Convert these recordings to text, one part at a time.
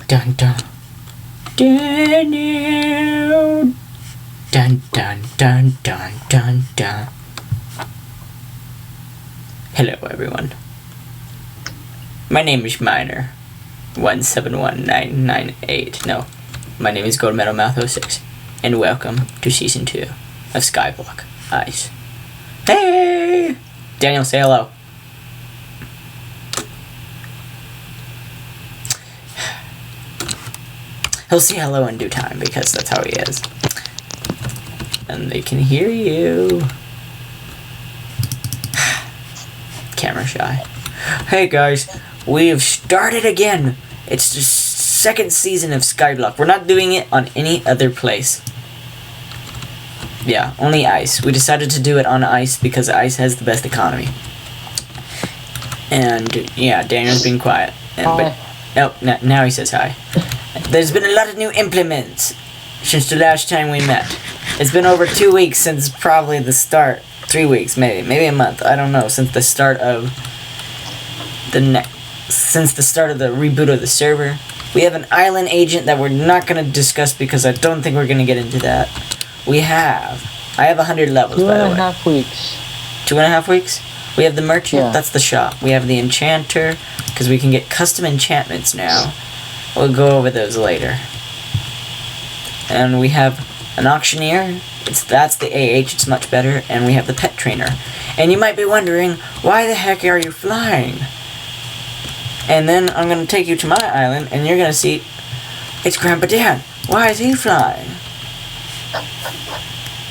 Dun dun. Daniel. Dun dun dun dun dun dun. Hello everyone. My name is Miner. 171998. No. My name is Gold Metal Mouth 06. And welcome to Season 2 of Skyblock Ice. Hey! Daniel, say hello. He'll say hello in due time because that's how he is. And they can hear you. Camera shy. Hey guys, we have started again. It's the second season of Skyblock. We're not doing it on any other place. Yeah, only ice. We decided to do it on ice because ice has the best economy. And yeah, Daniel's being quiet. Now he says hi. There's been a lot of new implements since the last time we met. It's been over 2 weeks since probably the start. 3 weeks, maybe a month. I don't know. Since the start of the reboot of the server. We have an island agent that we're not going to discuss because I don't think we're going to get into that. I have 100 levels, by the way. 2.5 weeks. 2.5 weeks? We have the merchant, yeah. That's the shop. We have the enchanter, because we can get custom enchantments now. We'll go over those later. And we have an auctioneer. That's the AH, it's much better. And we have the pet trainer. And you might be wondering, why the heck are you flying? And then I'm going to take you to my island, and you're going to see, it's Grandpa Dan. Why is he flying?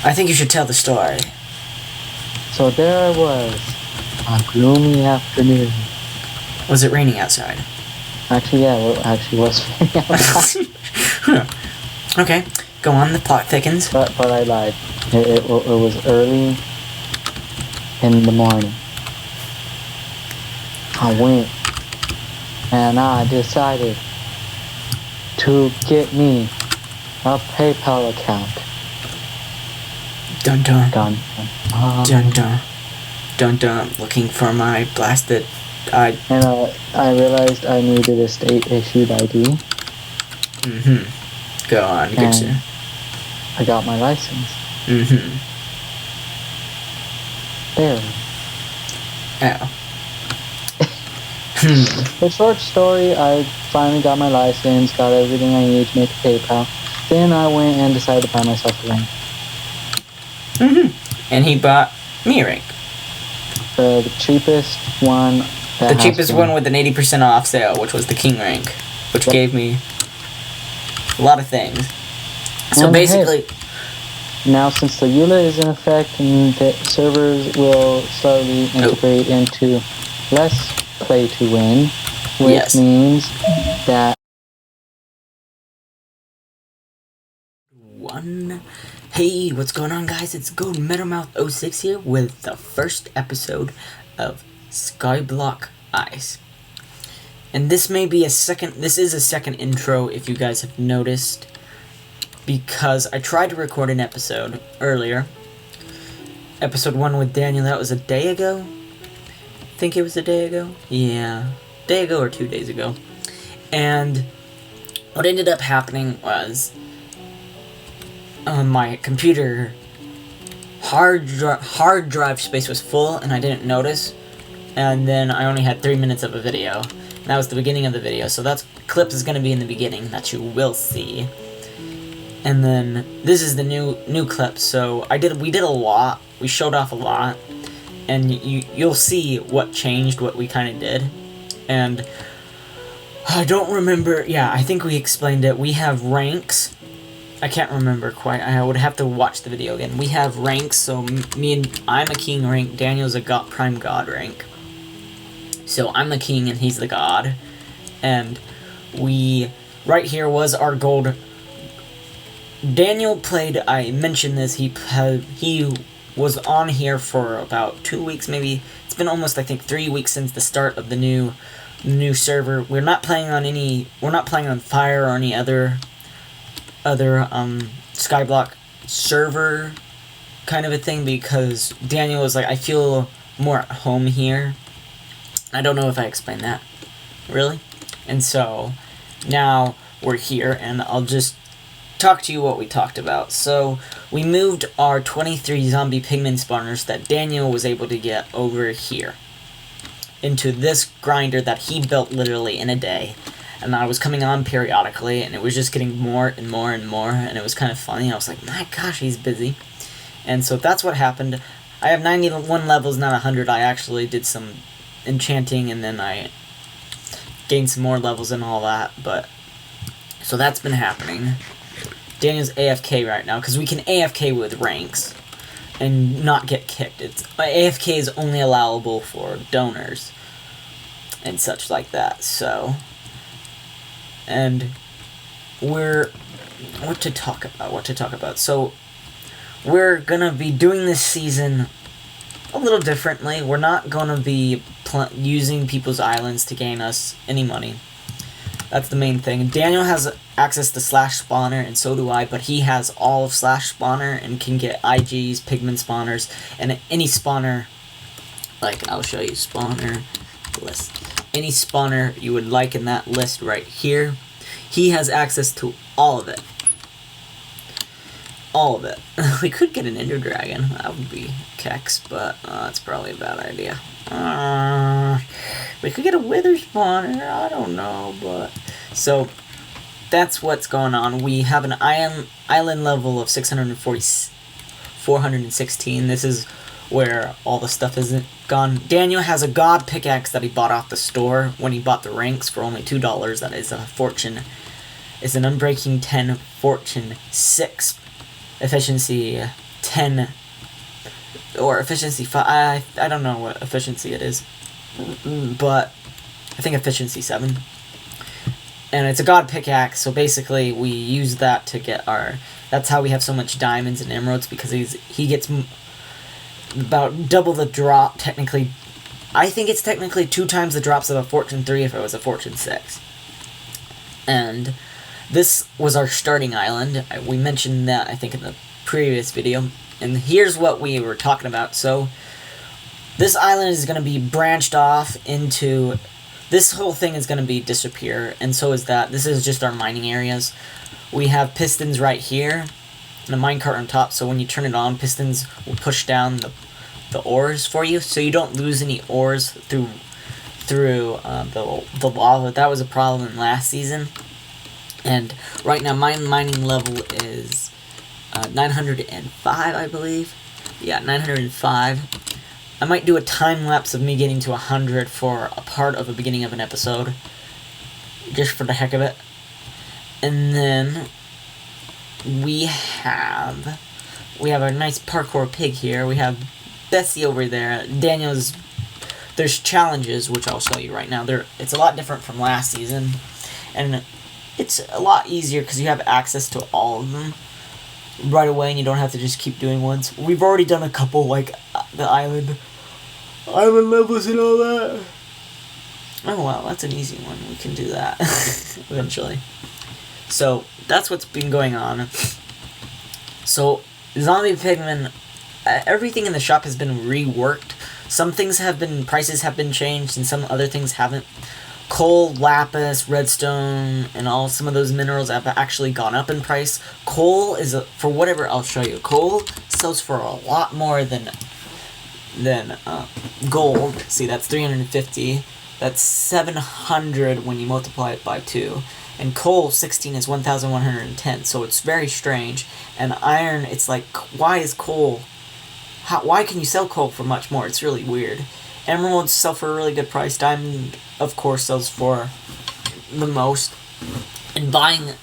I think you should tell the story. So there I was, on a gloomy afternoon. Was it raining outside? Actually, yeah, it actually was raining outside. Okay, go on, the plot thickens. But I lied. It was early in the morning. I went, and I decided to get me a PayPal account. Dun dun. Dun Dun dun. Dun dun. Looking for my blasted... And I realized I needed a state-issued ID. Mm-hmm. Go on, good sir. I got my license. Mm-hmm. There. Ow. The short story, I finally got my license, got everything I needed to make a PayPal. Then I went and decided to buy myself a ring. Mm-hmm. And he bought me a ring. The cheapest one. The cheapest one with an 80% off sale, which was the king rank, which gave me a lot of things. So basically... Hey, now since the EULA is in effect and the servers will slowly integrate into less play to win, which means that... Hey, what's going on, guys? It's Gold Metal Mouth 06 here with the first episode of Skyblock Ice. And this is a second intro, if you guys have noticed, because I tried to record an episode earlier. Episode 1 with Daniel, that was a day ago? I think it was a day ago? Yeah, a day ago or 2 days ago. And what ended up happening was my computer hard drive space was full and I didn't notice, and then I only had 3 minutes of a video. And that was the beginning of the video, so that clip is going to be in the beginning that you will see. And then this is the new clip. So we did a lot. We showed off a lot, and you'll see what changed, what we kind of did. And I don't remember. Yeah, I think we explained it. We have ranks. I can't remember quite. I would have to watch the video again. We have ranks. So I'm a king rank. Daniel's a prime god rank. So I'm the king and he's the god. And right here was our gold. Daniel played, I mentioned this, he was on here for about 2 weeks maybe. It's been almost, I think, 3 weeks since the start of the new server. We're not playing on Fire or any other Skyblock server kind of a thing, because Daniel was like, I feel more at home here. I don't know if I explained that, really. And so, now, we're here, and I'll just talk to you what we talked about. So, we moved our 23 zombie pigman spawners that Daniel was able to get over here into this grinder that he built literally in a day. And I was coming on periodically, and it was just getting more and more and more, and it was kind of funny. I was like, my gosh, he's busy. And so that's what happened. I have 91 levels, not 100. I actually did some enchanting, and then I gained some more levels and all that, but so that's been happening. Daniel's AFK right now, because we can AFK with ranks and not get kicked. AFK is only allowable for donors and such like that, so... And what to talk about. So, we're gonna be doing this season a little differently. We're not gonna be using people's islands to gain us any money. That's the main thing. Daniel has access to Slash Spawner, and so do I, but he has all of Slash Spawner and can get IGs, Pigman Spawners, and any spawner, like, I'll show you, spawner list. Any spawner you would like in that list right here, he has access to all of it. All of it. We could get an Ender Dragon. That would be kex, but that's probably a bad idea. We could get a Wither spawner. I don't know, but... So, that's what's going on. We have an island level of 416. This is where all the stuff isn't gone. Daniel has a god pickaxe that he bought off the store when he bought the ranks for only $2. That is a fortune. It's an Unbreaking 10, Fortune 6, Efficiency 10, or Efficiency 5. I don't know what efficiency it is, but I think Efficiency 7. And it's a god pickaxe, so basically we use that to get our... That's how we have so much diamonds and emeralds, because he gets about double the drop, technically. I think it's technically 2 times the drops of a Fortune 3 if it was a Fortune 6. And this was our starting island. We mentioned that, I think, in the previous video. And here's what we were talking about. So, this island is going to be branched off into... This whole thing is going to be disappear, and so is that. This is just our mining areas. We have pistons right here, and a minecart on top, so when you turn it on, pistons will push down the ores for you, so you don't lose any ores through the lava. That was a problem in last season. And right now, my mining level is 905, I believe. Yeah, 905. I might do a time-lapse of me getting to 100 for a part of the beginning of an episode. Just for the heck of it. And then we have a nice parkour pig here. We have Bessie over there. There's challenges, which I'll show you right now. It's a lot different from last season. And it's a lot easier because you have access to all of them right away, and you don't have to just keep doing ones. We've already done a couple, like the island levels and all that. Oh wow, that's an easy one. We can do that eventually. So that's what's been going on. So zombie pigmen, everything in the shop has been reworked. Some things prices have been changed, and some other things haven't. Coal, lapis, redstone, and some of those minerals have actually gone up in price. Coal is, for whatever, I'll show you. Coal sells for a lot more than gold. See, that's 350. That's 700 when you multiply it by 2. And coal, 16 is 1,110, so it's very strange. And iron, it's like, why is coal... Why can you sell coal for much more? It's really weird. Emeralds sell for a really good price. Diamond, of course, sells for the most. And buying...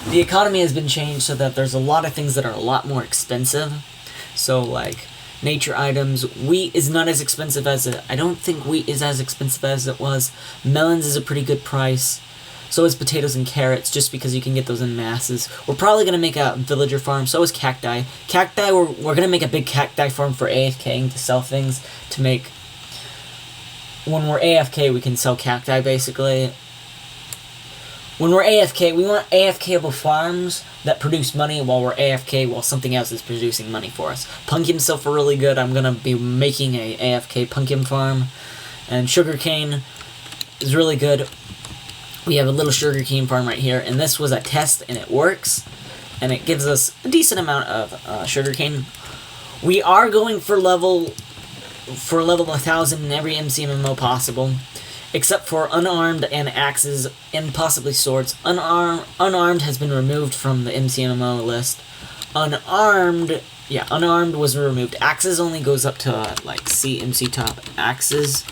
The economy has been changed so that there's a lot of things that are a lot more expensive. So, like, nature items. Wheat is not as expensive as it... I don't think wheat is as expensive as it was. Melons is a pretty good price. So is potatoes and carrots, just because you can get those in masses. We're probably going to make a villager farm. So is cacti. Cacti, we're going to make a big cacti farm for AFKing to sell things. To make... When we're AFK, we can sell cacti, basically. When we're AFK, we want AFK-able farms that produce money while we're AFK, while something else is producing money for us. Pumpkins sell for really good. I'm going to be making a AFK pumpkin farm. And sugarcane is really good. we have a little sugarcane farm right here, and this was a test, and it works, and it gives us a decent amount of sugarcane. We are going for level 1000 in every MCMMO possible, except for unarmed and axes and possibly swords. Unarmed has been removed from the MCMMO list. Unarmed was removed. Axes only goes up to like MC top. Axes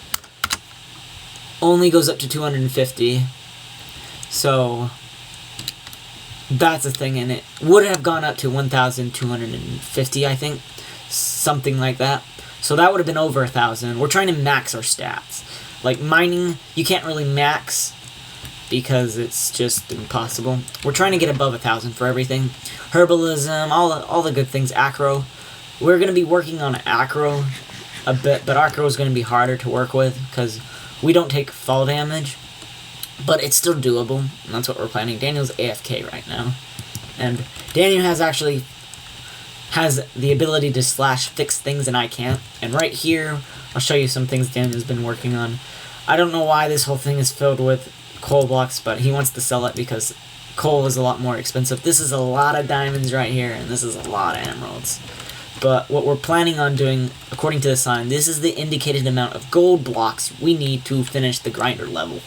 only goes up to 250. So that's a thing, and it would have gone up to 1,250, I think, something like that. So that would have been over 1,000. We're trying to max our stats. Like mining, you can't really max because it's just impossible. We're trying to get above 1,000 for everything. Herbalism, all the good things. Acro, we're gonna be working on acro a bit, but acro is gonna be harder to work with because we don't take fall damage. But it's still doable, and that's what we're planning. Daniel's AFK right now. And Daniel has the ability to slash fix things, and I can't. And right here, I'll show you some things Daniel's been working on. I don't know why this whole thing is filled with coal blocks, but he wants to sell it because coal is a lot more expensive. This is a lot of diamonds right here, and this is a lot of emeralds. But what we're planning on doing, according to the sign, this is the indicated amount of gold blocks we need to finish the grinder level.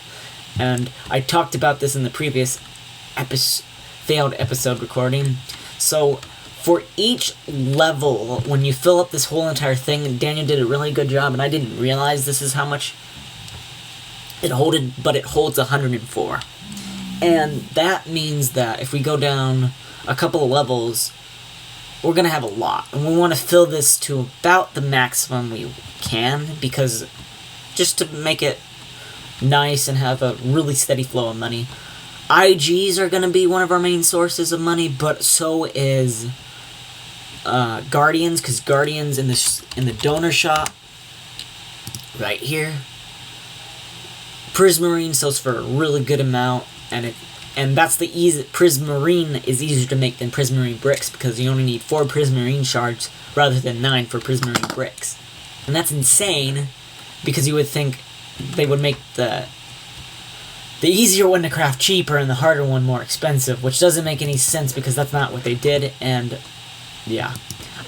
And I talked about this in the previous failed episode recording. So for each level, when you fill up this whole entire thing, Daniel did a really good job, and I didn't realize this is how much it holded, but it holds 104. And that means that if we go down a couple of levels, we're going to have a lot. And we want to fill this to about the maximum we can, because just to make it nice and have a really steady flow of money. IGs are going to be one of our main sources of money, but so is Guardians, because Guardians in the donor shop right here, Prismarine sells for a really good amount, and that's the easy. Prismarine is easier to make than Prismarine bricks because you only need 4 Prismarine shards rather than 9 for Prismarine bricks, and that's insane because you would think they would make the easier one to craft cheaper and the harder one more expensive, which doesn't make any sense because that's not what they did. And yeah,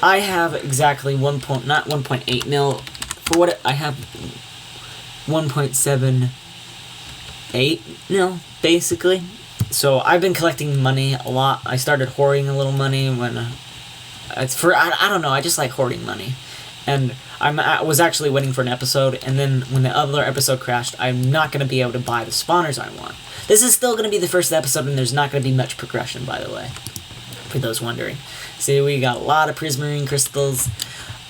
I have exactly not 1.8 mil for what I have 1.78 mil basically. So I've been collecting money a lot. I started hoarding a little money when I don't know, I just like hoarding money. And I was actually waiting for an episode, and then when the other episode crashed, I'm not going to be able to buy the spawners I want. This is still going to be the first episode, and there's not going to be much progression, by the way, for those wondering. See, we got a lot of prismarine crystals,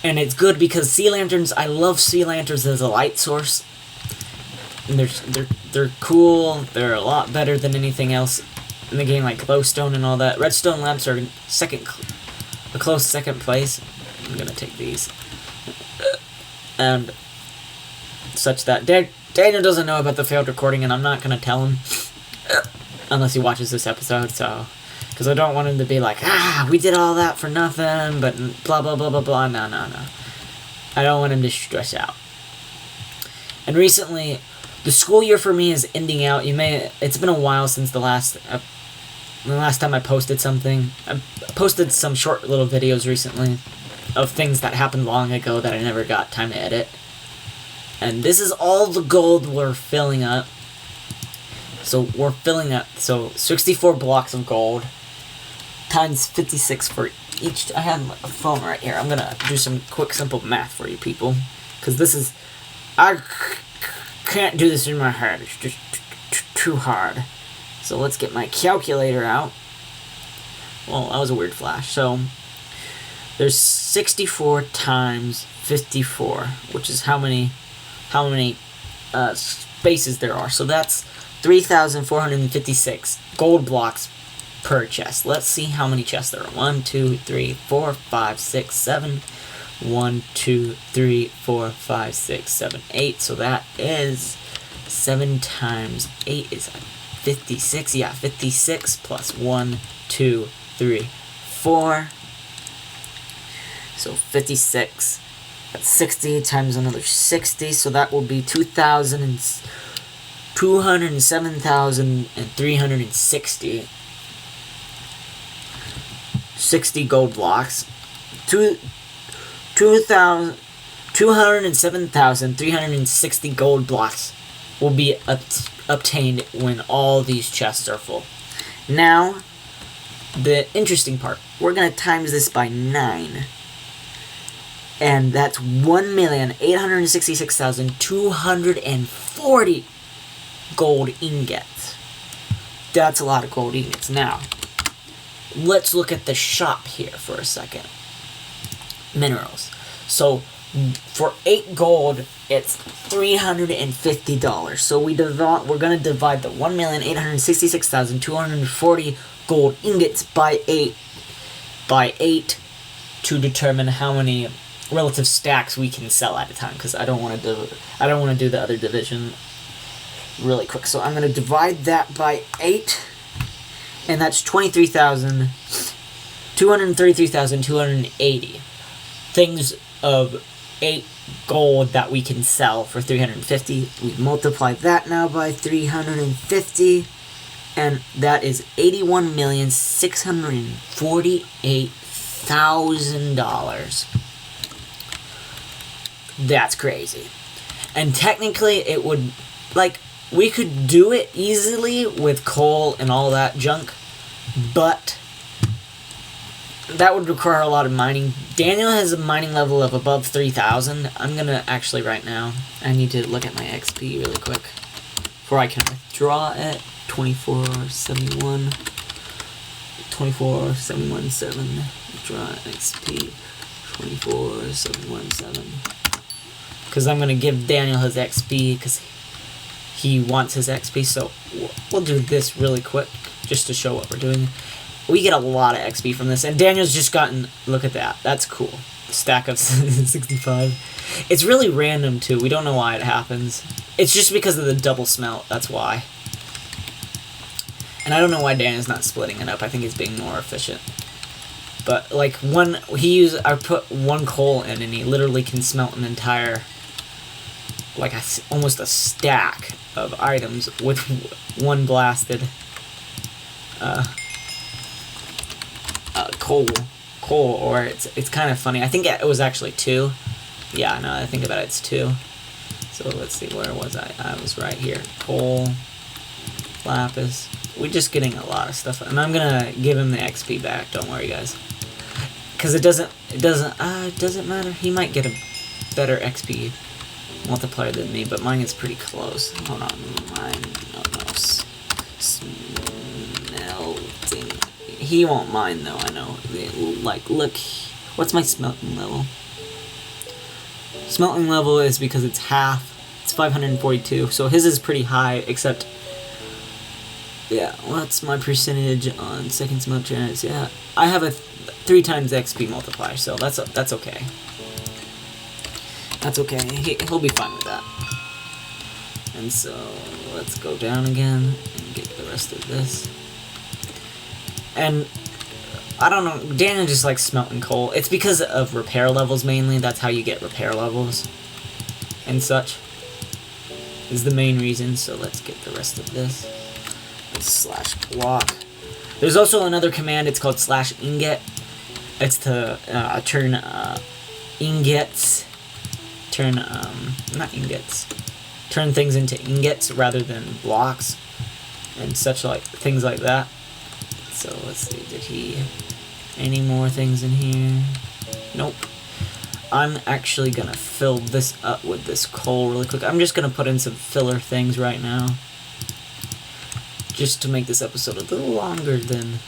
and it's good because sea lanterns, I love sea lanterns as a light source. And they're cool, they're a lot better than anything else in the game, like glowstone and all that. Redstone lamps are a close second place. I'm going to take these. And such that Daniel doesn't know about the failed recording, and I'm not gonna tell him unless he watches this episode. So, because I don't want him to be like, we did all that for nothing, but blah blah blah blah blah. No. I don't want him to stress out. And recently, the school year for me is ending out. It's been a while since the last time I posted something. I posted some short little videos recently of things that happened long ago that I never got time to edit. And this is all the gold we're filling up. So we're filling up, 64 blocks of gold times 56 for each. I have a phone right here. I'm gonna do some quick simple math for you people, because I can't do this in my head. It's just too hard. So let's get my calculator out. Well, that was a weird flash. So there's 64 times 54, which is how many spaces there are. So that's 3,456 gold blocks per chest. Let's see how many chests there are. 1, 2, 3, 4, 5, 6, 7. 1, 2, 3, 4, 5, 6, 7, 8. So that is 7 times 8 is 56. Yeah, 56 plus 1, 2, 3, 4. So 56, that's 60 times another 60, so that will be 2,000 207,360 gold blocks. 207,360 gold blocks will be obtained when all these chests are full. Now, the interesting part, we're going to times this by 9. And that's 1,866,240 gold ingots. That's a lot of gold ingots. Now, let's look at the shop here for a second. Minerals. So, for 8 gold, it's $350. So we're going to divide the 1,866,240 gold ingots by 8 to determine how many relative stacks we can sell at a time, because I don't want to do the other division really quick. So I'm going to divide that by 8, and that's 233,280 things of 8 gold that we can sell for 350. We multiply that now by 350, and that is $81,648,000. That's crazy. And technically it would, like, we could do it easily with coal and all that junk, but that would require a lot of mining. Daniel has a mining level of above 3,000. I'm gonna actually right now, I need to look at my XP really quick before I can withdraw it. 2471 24717 withdraw XP 24717, because I'm gonna give Daniel his XP because he wants his XP. So we'll do this really quick just to show what we're doing. We get a lot of XP from this, and Daniel's just gotten, look at that, that's cool. Stack of 65. It's really random too, we don't know why it happens. It's just because of the double smelt, that's why. And I don't know why Daniel's not splitting it up, I think he's being more efficient. But like I put 1 coal in and he literally can smelt an entire, like almost a stack of items with 1 blasted coal, or it's kind of funny. I think it was actually 2. Yeah, now that I think about it, it's 2. So let's see, where was I? I was right here. Coal, lapis. We're just getting a lot of stuff, and I'm gonna give him the XP back. Don't worry, guys, because it doesn't matter. He might get a better XP multiplier than me, but mine is pretty close. Hold on, smelting. He won't mind though, I know. Like, look, what's my smelting level? Smelting level is, because it's half, it's 542, so his is pretty high, except, yeah, what's my percentage on second smelt chance? Yeah, I have a 3 times XP multiplier, so that's okay. That's okay, he'll be fine with that. And so, let's go down again and get the rest of this. And I don't know, Daniel just likes smelting coal. It's because of repair levels mainly. That's how you get repair levels and such, is the main reason. So let's get the rest of this. Slash block. There's also another command, it's called slash ingot. It's to turn ingots, not ingots, turn things into ingots rather than blocks and such, like things like that. So let's see, did he any more things in here? Nope. I'm actually gonna fill this up with this coal really quick. I'm just gonna put in some filler things right now, just to make this episode a little longer than,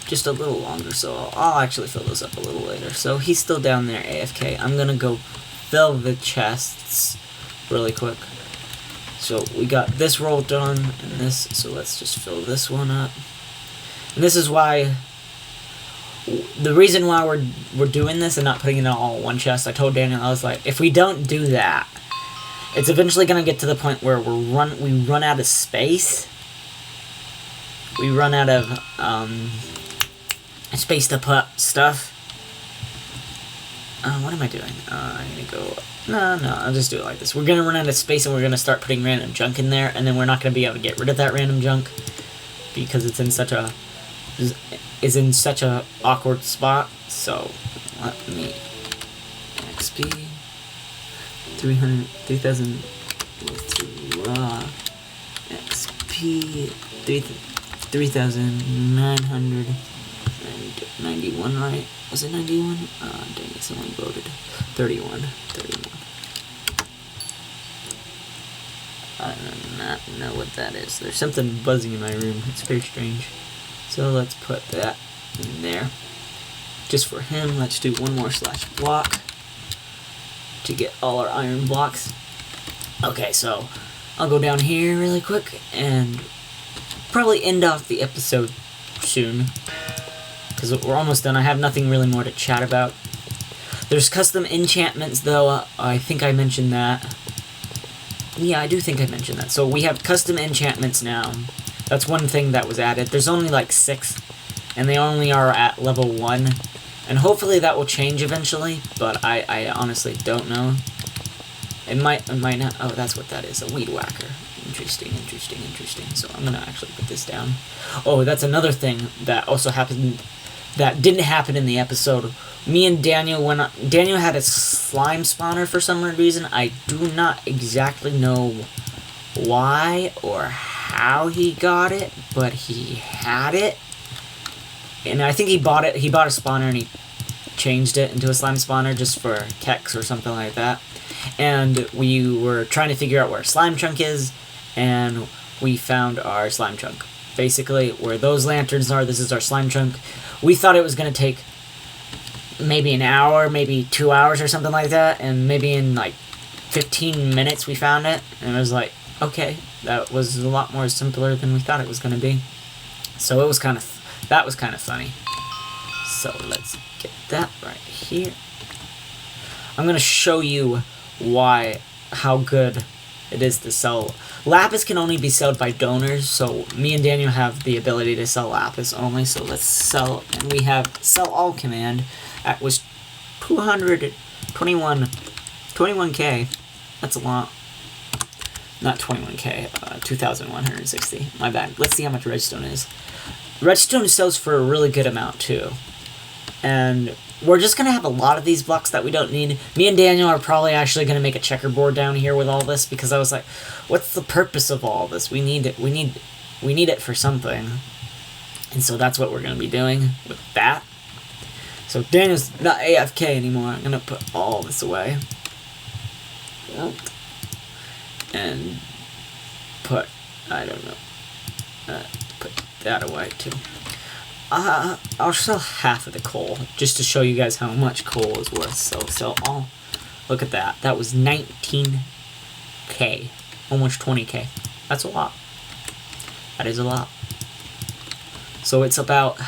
just a little longer, so I'll actually fill this up a little later. So he's still down there AFK. I'm gonna go fill the chests really quick. So we got this roll done and this, so let's just fill this one up. And this is why, the reason why we're doing this and not putting it all in one chest. I told Daniel, I was like, if we don't do that, it's eventually gonna get to the point where we run out of space. We run out of space to put stuff. What am I doing? I need to go No, I'll just do it like this. We're gonna run out of space and we're gonna start putting random junk in there, and then we're not gonna be able to get rid of that random junk because it's in such a awkward spot. So let me XP 3,000 XP 3,991, right? Was it 91? Dang it, someone voted. 31. I do not know what that is. There's something buzzing in my room. It's very strange. So let's put that in there. Just for him, let's do one more /block to get all our iron blocks. Okay, so I'll go down here really quick and probably end off the episode soon, because we're almost done. I have nothing really more to chat about. There's custom enchantments, though. I think I mentioned that. Yeah, I do think I mentioned that. So we have custom enchantments now. That's one thing that was added. There's only like 6, and they only are at level 1. And hopefully that will change eventually, but I honestly don't know. It might not. Oh, that's what that is, a weed whacker. Interesting. So I'm gonna actually put this down. Oh, that's another thing that also happened that didn't happen in the episode. Me and Daniel, Daniel had a slime spawner for some reason. I do not exactly know why or how he got it, but he had it. And I think he bought a spawner and he changed it into a slime spawner just for keks or something like that. And we were trying to figure out where slime chunk is, and we found our slime chunk. Basically, where those lanterns are, this is our slime chunk. We thought it was going to take maybe an hour, maybe 2 hours or something like that, and maybe in like 15 minutes we found it, and it was like, okay, that was a lot more simpler than we thought it was going to be. So it was that was kind of funny. So let's get that right here. I'm going to show you how good it is to sell. Lapis can only be sold by donors, so me and Daniel have the ability to sell Lapis only, so let's sell, and we have sell all command. That was 21k. That's a lot. Not 21k, 2,160. My bad. Let's see how much redstone is. Redstone sells for a really good amount, too. And we're just going to have a lot of these blocks that we don't need. Me and Daniel are probably actually going to make a checkerboard down here with all this, because I was like, what's the purpose of all this? We need it. We need it for something. And so that's what we're going to be doing with that. So Daniel's not AFK anymore. I'm going to put all this away. And put, I don't know, put that away too. I'll sell half of the coal, just to show you guys how much coal is worth. So all, look at that. That was 19k, almost 20k. That's a lot. That is a lot. So it's about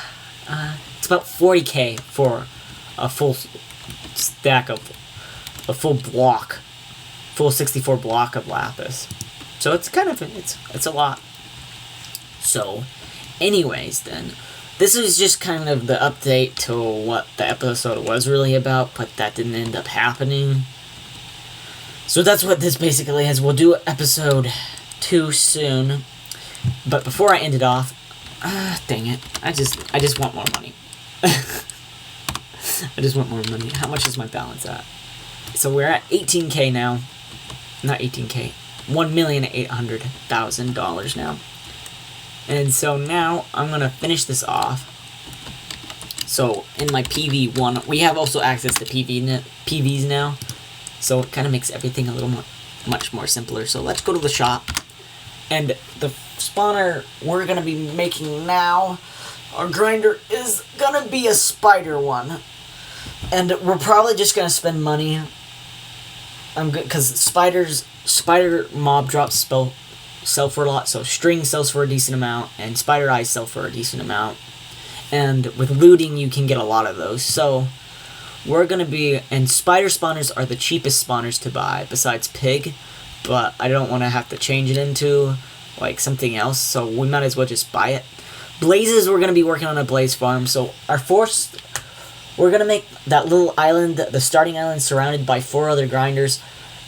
40k for a full stack of a full 64 block of lapis. So it's kind of it's a lot. So, anyways, then. This is just kind of the update to what the episode was really about, but that didn't end up happening. So that's what this basically is. We'll do episode 2 soon. But before I end it off, dang it, I just want more money. I just want more money. How much is my balance at? So we're at 18k now. Not 18k. $1,800,000 now. And so now I'm going to finish this off. So in my PV1, we have also access to PVs now. So it kind of makes everything a little much more simpler. So let's go to the shop. And the spawner we're going to be making now, our grinder is going to be a spider one. And we're probably just going to spend money. I'm good because spider mob drops sell for a lot, so string sells for a decent amount, and spider eyes sell for a decent amount. And with looting, you can get a lot of those. So we're gonna be, and spider spawners are the cheapest spawners to buy besides pig, but I don't want to have to change it into like something else, so we might as well just buy it. Blazes, we're gonna be working on a blaze farm. So our we're gonna make that little island, the starting island, surrounded by 4 other grinders.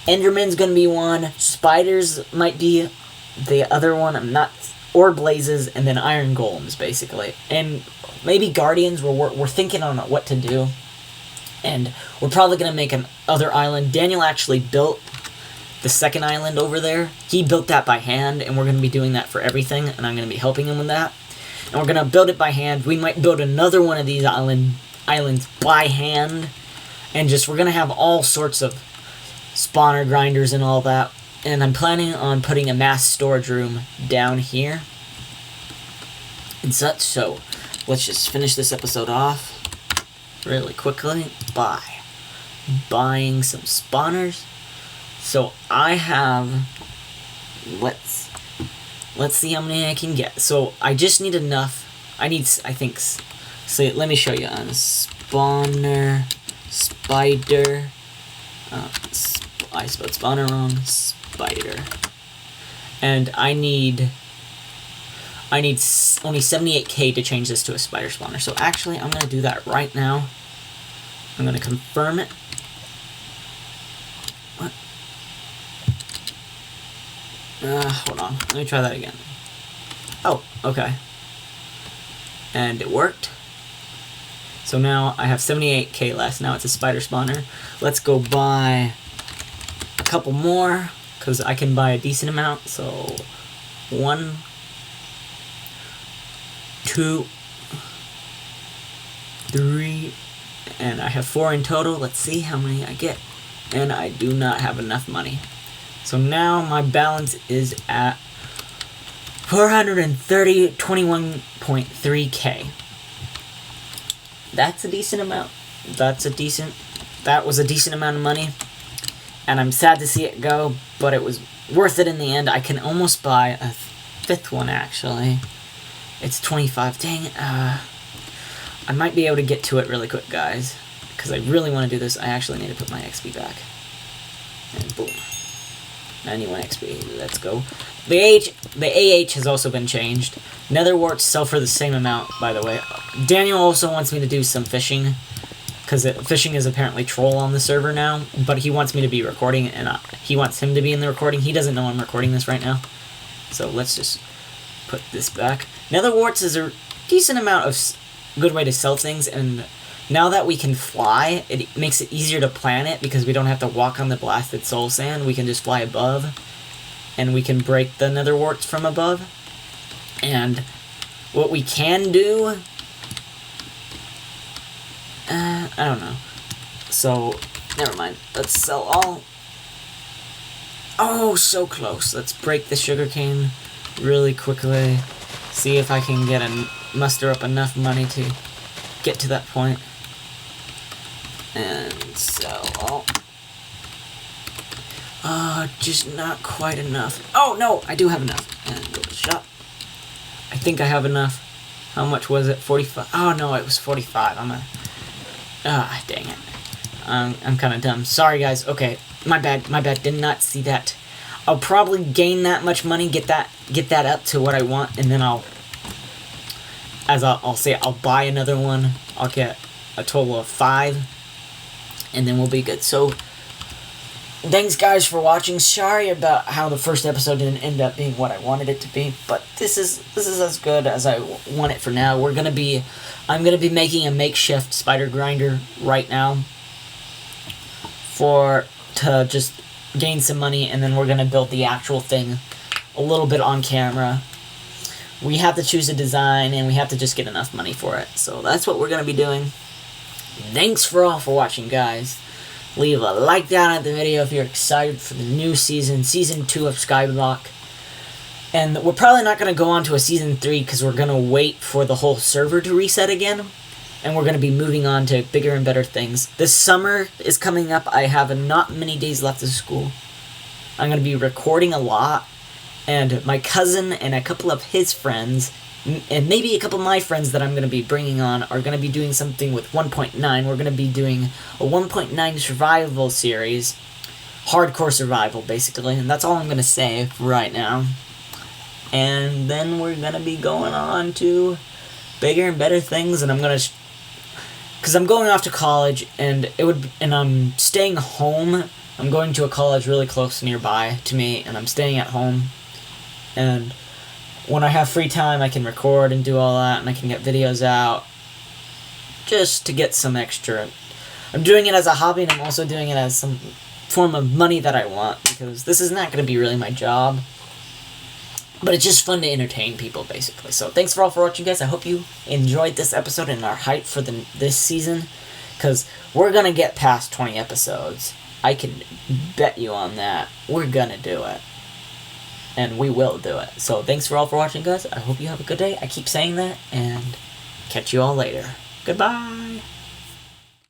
Enderman's gonna be one, spiders might be the other one, I'm not, or blazes, and then iron golems, basically. And maybe guardians, we're thinking on what to do. And we're probably gonna make another island. Daniel actually built the second island over there. He built that by hand, and we're gonna be doing that for everything, and I'm gonna be helping him with that. And we're gonna build it by hand. We might build another one of these islands by hand, and we're gonna have all sorts of spawner grinders and all that. And I'm planning on putting a mass storage room down here and such. So let's just finish this episode off really quickly by buying some spawners. So I have, let's see how many I can get. So I just need enough. I think, so let me show you on spawner, spider, I spelled spawner wrong, spider. And I need only 78k to change this to a spider spawner. So actually, I'm going to do that right now. I'm going to confirm it. What? Hold on. Let me try that again. Oh, okay. And it worked. So now I have 78k less. Now it's a spider spawner. Let's go buy a couple more, because I can buy a decent amount. So 1, 2, 3, and I have 4 in total. Let's see how many I get. And I do not have enough money. So now my balance is at 421.3k. That's a decent amount. That was a decent amount of money. And I'm sad to see it go, but it was worth it in the end. I can almost buy a 5th one, actually. It's 25. Dang it. I might be able to get to it really quick, guys, because I really want to do this. I actually need to put my XP back. And boom. 91 XP. Let's go. The AH has also been changed. Nether warts sell for the same amount, by the way. Daniel also wants me to do some fishing, because fishing is apparently troll on the server now, but he wants me to be recording, and he wants him to be in the recording. He doesn't know I'm recording this right now. So let's just put this back. Nether warts is a decent amount of good way to sell things, and now that we can fly, it makes it easier to plan it, because we don't have to walk on the blasted soul sand. We can just fly above, and we can break the nether warts from above. And what we can do, I don't know. So, never mind. Let's sell all. Oh, so close. Let's break the sugarcane really quickly. See if I can muster up enough money to get to that point. And sell all. Just not quite enough. Oh, no, I do have enough. And go to the shop. I think I have enough. How much was it? 45. Oh, no, it was 45. Dang it. I'm kind of dumb. Sorry, guys. Okay, my bad. Did not see that. I'll probably gain that much money, get that up to what I want, and then I'll buy another one. I'll get a total of 5, and then we'll be good. So, thanks, guys, for watching. Sorry about how the first episode didn't end up being what I wanted it to be, but this is as good as I want it for now. I'm gonna be making a makeshift spider grinder right now to just gain some money, and then we're gonna build the actual thing a little bit on camera. We have to choose a design, and we have to just get enough money for it. So that's what we're gonna be doing. Thanks for watching, guys. Leave a like down at the video if you're excited for the new season 2 of Skyblock. And we're probably not going to go on to a season 3, because we're going to wait for the whole server to reset again. And we're going to be moving on to bigger and better things. This summer is coming up. I have not many days left of school. I'm going to be recording a lot. And my cousin and a couple of his friends, and maybe a couple of my friends that I'm going to be bringing on, are going to be doing something with 1.9. We're going to be doing a 1.9 survival series. Hardcore survival, basically. And that's all I'm going to say right now. And then we're going to be going on to bigger and better things. And I'm going to... because I'm going off to college, and I'm staying home. I'm going to a college really close nearby to me, and I'm staying at home. And when I have free time, I can record and do all that, and I can get videos out just to get some extra. I'm doing it as a hobby, and I'm also doing it as some form of money that I want, because this is not going to be really my job. But it's just fun to entertain people, basically. So thanks for watching, guys. I hope you enjoyed this episode and are hyped for this season, because we're going to get past 20 episodes. I can bet you on that. We're going to do it. And we will do it. So thanks for watching, guys. I hope you have a good day. I keep saying that, and catch you all later. Goodbye.